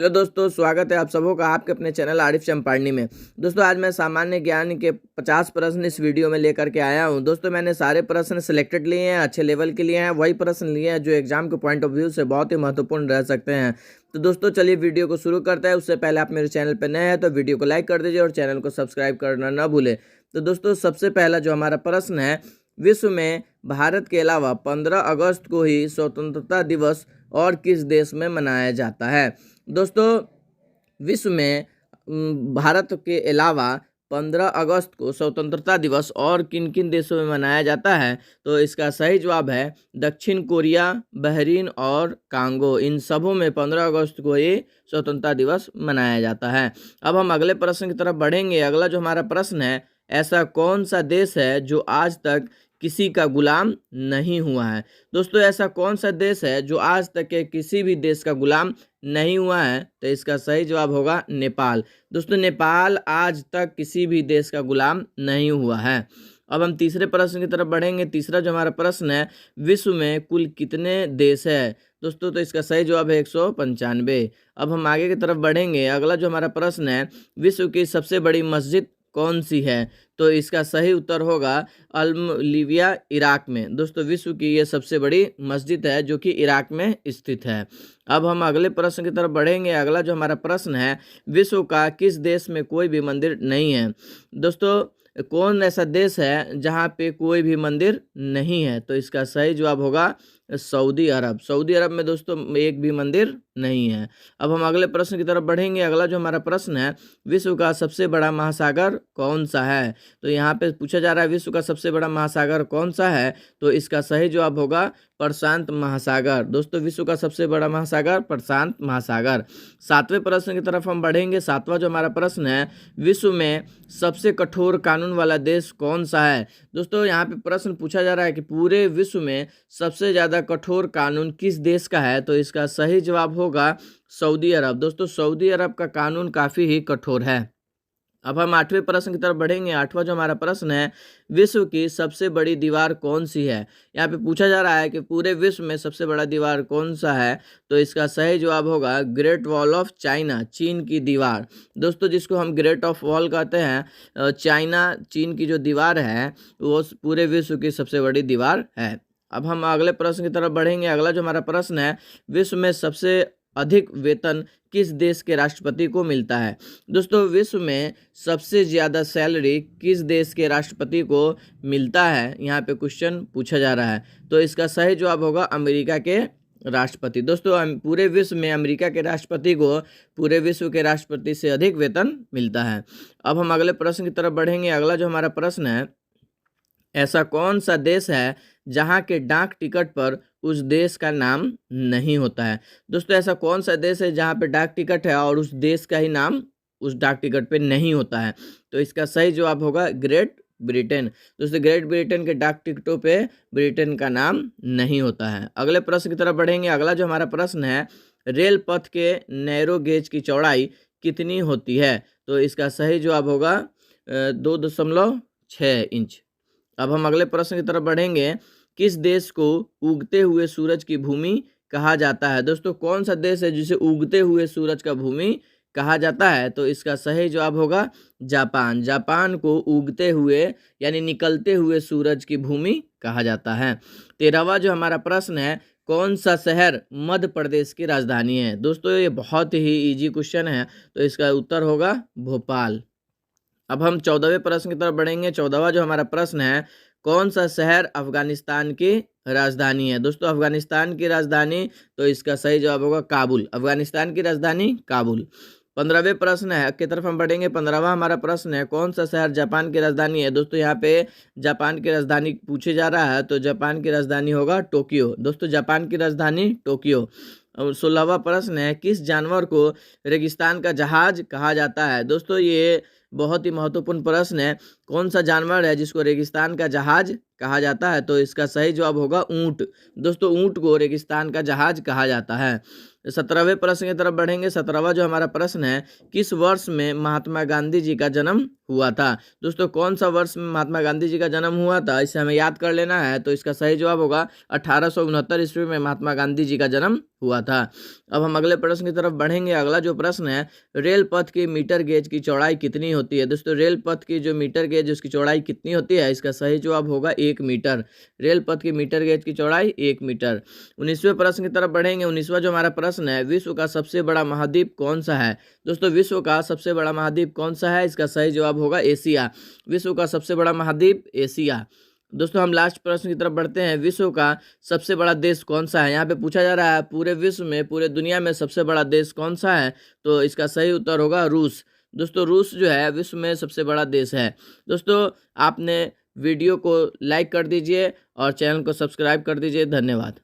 Hello दोस्तों, स्वागत है आप सबों का आपके अपने चैनल आरिफ चंपारनी में। दोस्तों आज मैं सामान्य ज्ञान के 50 प्रश्न इस वीडियो में लेकर के आया हूं। दोस्तों मैंने सारे प्रश्न सिलेक्टेड लिए हैं, अच्छे लेवल के लिए हैं, वही प्रश्न लिए हैं जो एग्जाम के पॉइंट ऑफ व्यू से बहुत ही महत्वपूर्ण रह सकते हैं। तो दोस्तों चलिए वीडियो को शुरू करते हैं। उससे पहले आप मेरे चैनल पर नए हैं तो वीडियो को लाइक कर दीजिए और चैनल को सब्सक्राइब करना न भूलें। तो दोस्तों सबसे पहला जो हमारा प्रश्न है, विश्व में भारत के अलावा 15 अगस्त को ही स्वतंत्रता दिवस और किस देश में मनाया जाता है। दोस्तों विश्व में भारत के अलावा 15 अगस्त को स्वतंत्रता दिवस और किन किन देशों में मनाया जाता है, तो इसका सही जवाब है दक्षिण कोरिया, बहरीन और कांगो। इन सबों में 15 अगस्त को ये स्वतंत्रता दिवस मनाया जाता है। अब हम अगले प्रश्न की तरफ बढ़ेंगे। अगला जो हमारा प्रश्न है, ऐसा कौन सा देश है जो आज तक किसी का गुलाम नहीं हुआ है। दोस्तों ऐसा कौन सा देश है जो आज तक के किसी भी देश का गुलाम नहीं हुआ है, तो इसका सही जवाब होगा नेपाल। दोस्तों नेपाल आज तक किसी भी देश का गुलाम नहीं हुआ है। अब हम तीसरे प्रश्न की तरफ बढ़ेंगे। तीसरा जो हमारा प्रश्न है, विश्व में कुल कितने देश है। दोस्तों तो इसका सही जवाब है 195। अब हम आगे की तरफ बढ़ेंगे। अगला जो हमारा प्रश्न है, विश्व की सबसे बड़ी मस्जिद कौन सी है, तो इसका सही उत्तर होगा अल-लिविया, इराक में। दोस्तों विश्व की ये सबसे बड़ी मस्जिद है जो कि इराक में स्थित है। अब हम अगले प्रश्न की तरफ बढ़ेंगे। अगला जो हमारा प्रश्न है, विश्व का किस देश में कोई भी मंदिर नहीं है। दोस्तों कौन ऐसा देश है जहाँ पे कोई भी मंदिर नहीं है, तो इसका सही जवाब होगा सऊदी अरब। सऊदी अरब में दोस्तों एक भी मंदिर नहीं है। अब हम अगले प्रश्न की तरफ बढ़ेंगे। अगला जो हमारा प्रश्न है, विश्व का सबसे बड़ा महासागर कौन सा है। तो यहाँ पे पूछा जा रहा है विश्व का सबसे बड़ा महासागर कौन सा है, तो इसका सही जवाब होगा प्रशांत महासागर। दोस्तों विश्व का सबसे बड़ा महासागर प्रशांत महासागर। सातवें प्रश्न की तरफ हम बढ़ेंगे। सातवां जो हमारा प्रश्न है, विश्व में सबसे कठोर कानून वाला देश कौन सा है। दोस्तों यहाँ पे प्रश्न पूछा जा रहा है कि पूरे विश्व में सबसे ज़्यादा कठोर कानून किस देश का है, तो इसका सही जवाब होगा सऊदी अरब। दोस्तों सऊदी अरब का कानून काफ़ी ही कठोर है। अब हम आठवें प्रश्न की तरफ बढ़ेंगे। आठवां जो हमारा प्रश्न है, विश्व की सबसे बड़ी दीवार कौन सी है। यहाँ पे पूछा जा रहा है कि पूरे विश्व में सबसे बड़ा दीवार कौन सा है, तो इसका सही जवाब होगा ग्रेट वॉल ऑफ चाइना, चीन की दीवार। दोस्तों जिसको हम ग्रेट ऑफ वॉल कहते हैं, चाइना चीन की जो दीवार है वो पूरे विश्व की सबसे बड़ी दीवार है। अब हम अगले प्रश्न की तरफ बढ़ेंगे। अगला जो हमारा प्रश्न है, विश्व में सबसे अधिक वेतन किस देश के राष्ट्रपति को मिलता है। दोस्तों विश्व में सबसे ज़्यादा सैलरी किस देश के राष्ट्रपति को मिलता है, यहाँ पे क्वेश्चन पूछा जा रहा है, तो इसका सही जवाब होगा अमेरिका के राष्ट्रपति। दोस्तों पूरे विश्व में अमेरिका के राष्ट्रपति को पूरे विश्व के राष्ट्रपति से अधिक वेतन मिलता है। अब हम अगले प्रश्न की तरफ बढ़ेंगे। अगला जो हमारा प्रश्न है, ऐसा कौन सा देश है जहाँ के डाक टिकट पर उस देश का नाम नहीं होता है। दोस्तों ऐसा कौन सा देश है जहाँ पे डाक टिकट है और उस देश का ही नाम उस डाक टिकट पे नहीं होता है, तो इसका सही जवाब होगा ग्रेट ब्रिटेन। दोस्तों ग्रेट ब्रिटेन के डाक टिकटों पे ब्रिटेन का नाम नहीं होता है। अगले प्रश्न की तरफ बढ़ेंगे। अगला जो हमारा प्रश्न है, रेल पथ के नैरो गेज की चौड़ाई कितनी होती है, तो इसका सही जवाब होगा 2.6 इंच। अब हम अगले प्रश्न की तरफ बढ़ेंगे। किस देश को उगते हुए सूरज की भूमि कहा जाता है। दोस्तों कौन सा देश है जिसे उगते हुए सूरज का भूमि कहा जाता है, तो इसका सही जवाब होगा जापान। जापान को उगते हुए यानी निकलते हुए सूरज की भूमि कहा जाता है। 13वां जो हमारा प्रश्न है, कौन सा शहर मध्य प्रदेश की राजधानी है। दोस्तों ये बहुत ही इजी क्वेश्चन है, तो इसका उत्तर होगा भोपाल। अब हम 14वें प्रश्न की तरफ बढ़ेंगे। 14वां जो हमारा प्रश्न है, कौन सा शहर अफगानिस्तान की राजधानी है। दोस्तों अफगानिस्तान की राजधानी, तो इसका सही जवाब होगा काबुल। अफगानिस्तान की राजधानी काबुल। 15वें प्रश्न है की तरफ हम बढ़ेंगे। 15वां हमारा प्रश्न है, कौन सा शहर जापान की राजधानी है। दोस्तों यहाँ पे जापान की राजधानी पूछे जा रहा है, तो जापान की राजधानी होगा टोक्यो। दोस्तों जापान की राजधानी टोक्यो। 16वां प्रश्न है, किस जानवर को रेगिस्तान का जहाज कहा जाता है। दोस्तों ये बहुत ही महत्वपूर्ण प्रश्न है, कौन सा जानवर है जिसको रेगिस्तान का जहाज कहा जाता है, तो इसका सही जवाब होगा ऊंट। दोस्तों ऊंट को रेगिस्तान का जहाज कहा जाता है। 17वें प्रश्न की तरफ बढ़ेंगे। 17वां जो हमारा प्रश्न है, किस वर्ष में महात्मा गांधी जी का जन्म हुआ था। दोस्तों कौन सा वर्ष में महात्मा गांधी जी का जन्म हुआ था, इसे हमें याद कर लेना है। तो इसका सही जवाब होगा 1869 ईस्वी में महात्मा गांधी जी का जन्म हुआ था। अब हम अगले प्रश्न की तरफ बढ़ेंगे। अगला जो प्रश्न है, रेल पथ की मीटर गेज की चौड़ाई कितनी होती है। दोस्तों रेल पथ की जो मीटर गेज उसकी चौड़ाई कितनी होती है, इसका सही जवाब होगा 1 मीटर। रेल पथ की मीटर गेज की चौड़ाई 1 मीटर। 19वें प्रश्न की तरफ बढ़ेंगे। 19वां जो हमारा प्रश्न है, विश्व का सबसे बड़ा महाद्वीप कौन सा है। दोस्तों विश्व का सबसे बड़ा महाद्वीप कौन सा है, इसका सही जवाब होगा एशिया। विश्व का सबसे बड़ा महाद्वीप एशिया। दोस्तों हम लास्ट प्रश्न की तरफ बढ़ते हैं। विश्व का सबसे बड़ा देश कौन सा है। यहाँ पे पूछा जा रहा है पूरे विश्व में, पूरे दुनिया में सबसे बड़ा देश कौन सा है, तो इसका सही उत्तर होगा रूस। दोस्तों रूस जो है विश्व में सबसे बड़ा देश है। दोस्तों आपने वीडियो को लाइक कर दीजिए और चैनल को सब्सक्राइब कर दीजिए। धन्यवाद।